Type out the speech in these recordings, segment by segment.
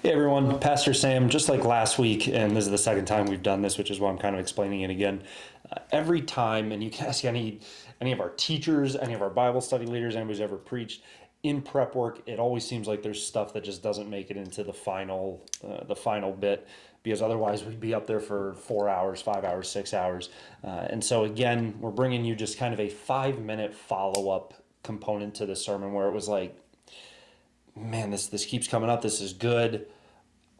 Hey everyone, Pastor Sam. Just like last week, and this is the second time we've done this, which is why I'm kind of explaining it again. Every time, and you can ask any of our teachers, any of our Bible study leaders, anyone who's ever preached in prep work, it always seems like there's stuff that just doesn't make it into the final bit, because otherwise we'd be up there for 4 hours, 5 hours, 6 hours. And so again, we're bringing you just kind of a 5 minute follow up component to the sermon where it was like, man, this keeps coming up. This is good.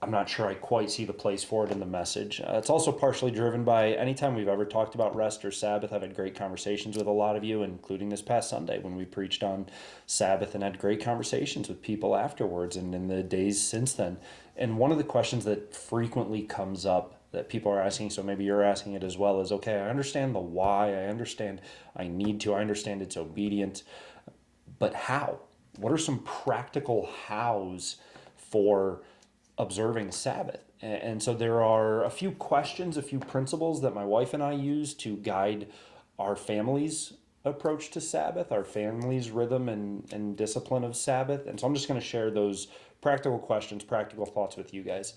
I'm not sure I quite see the place for it in the message. It's also partially driven by anytime we've ever talked about rest or Sabbath, I've had great conversations with a lot of you, including this past Sunday when we preached on Sabbath and had great conversations with people afterwards and in the days since then. And one of the questions that frequently comes up that people are asking, so maybe you're asking it as well, is okay, I understand the why, I understand I need to, I understand it's obedient, but how? What are some practical hows for observing Sabbath? And so there are a few questions, a few principles that my wife and I use to guide our family's approach to Sabbath, our family's rhythm and discipline of Sabbath. And so I'm just going to share those practical questions, practical thoughts with you guys.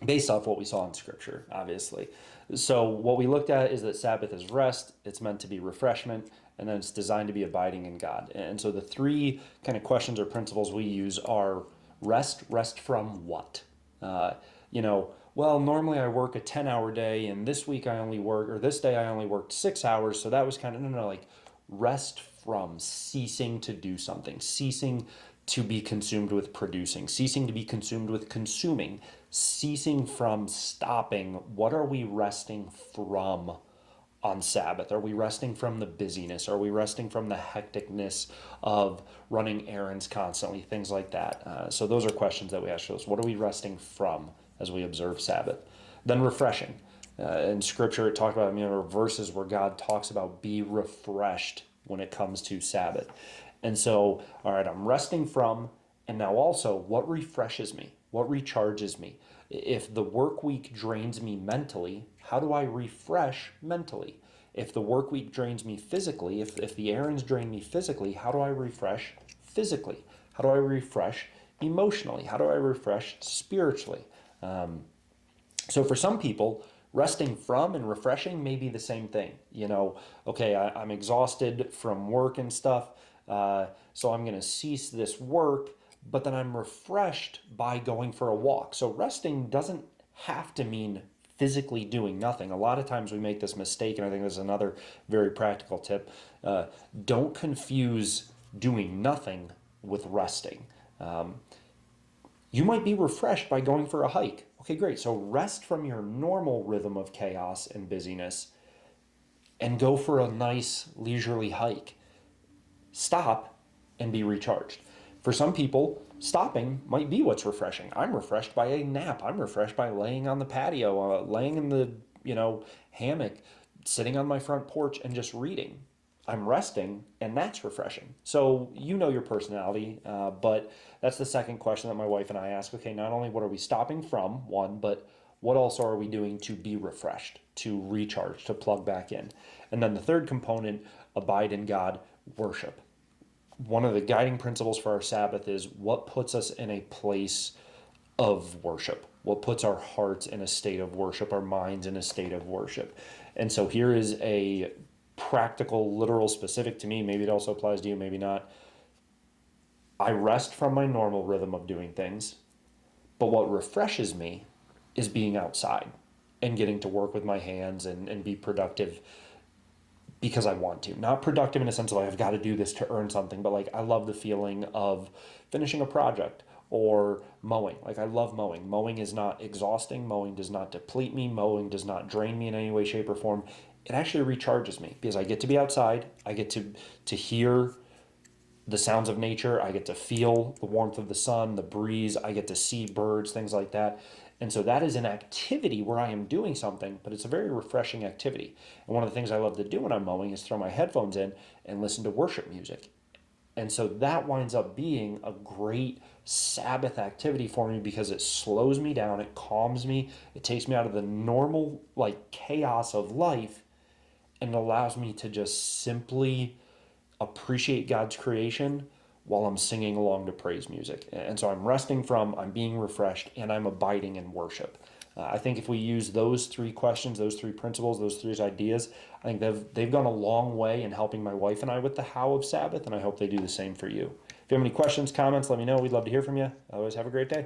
Based off what we saw in scripture, obviously. So what we looked at is that Sabbath is rest, it's meant to be refreshment, and then it's designed to be abiding in God. And so the three kind of questions or principles we use are rest from what? Well, normally I work a 10-hour day, and this week I only work, or this day I only worked 6 hours, so that was kind of, no, like rest from ceasing to do something, ceasing to be consumed with producing, ceasing to be consumed with consuming, ceasing from stopping. What are we resting from on Sabbath? Are we resting from the busyness? Are we resting from the hecticness of running errands constantly? Things like that. So those are questions that we ask ourselves. What are we resting from as we observe Sabbath? Then refreshing. In Scripture, it talked about verses where God talks about be refreshed when it comes to Sabbath. And so, all right, I'm resting from, and now also, what refreshes me? What recharges me? If the work week drains me mentally, how do I refresh mentally? If the work week drains me physically, if the errands drain me physically, how do I refresh physically? How do I refresh emotionally? How do I refresh spiritually? So for some people, resting from and refreshing may be the same thing. Okay, I'm exhausted from work and stuff, so I'm going to cease this work, but then I'm refreshed by going for a walk. So resting doesn't have to mean physically doing nothing. A lot of times we make this mistake, and I think this is another very practical tip. Don't confuse doing nothing with resting. You might be refreshed by going for a hike. Okay, great. So rest from your normal rhythm of chaos and busyness and go for a nice leisurely hike. Stop and be recharged. For some people, stopping might be what's refreshing. I'm refreshed by a nap. I'm refreshed by laying on the patio, laying in the, hammock, sitting on my front porch and just reading. I'm resting, and that's refreshing. So you know your personality, but that's the second question that my wife and I ask. Okay, not only what are we stopping from, one, but what also are we doing to be refreshed, to recharge, to plug back in? And then the third component, abide in God, worship. One of the guiding principles for our Sabbath is what puts us in a place of worship, what puts our hearts in a state of worship, our minds in a state of worship. And so here is a practical, literal, specific to me, maybe it also applies to you, maybe not. I rest from my normal rhythm of doing things, but what refreshes me is being outside and getting to work with my hands and be productive because I want to. Not productive in a sense of like, I've got to do this to earn something, but like I love the feeling of finishing a project or mowing. Like I love mowing. Mowing is not exhausting. Mowing does not deplete me. Mowing does not drain me in any way, shape, or form. It actually recharges me because I get to be outside. I get to hear the sounds of nature. I get to feel the warmth of the sun, the breeze. I get to see birds, things like that. And so that is an activity where I am doing something, but it's a very refreshing activity. And one of the things I love to do when I'm mowing is throw my headphones in and listen to worship music. And so that winds up being a great Sabbath activity for me because it slows me down, it calms me, it takes me out of the normal like chaos of life and allows me to just simply appreciate God's creation while I'm singing along to praise music. And so I'm resting from, I'm being refreshed, and I'm abiding in worship. I think if we use those three questions, those three principles, those three ideas, I think they've gone a long way in helping my wife and I with the how of Sabbath, and I hope they do the same for you. If you have any questions, comments, let me know. We'd love to hear from you. Otherwise, have a great day.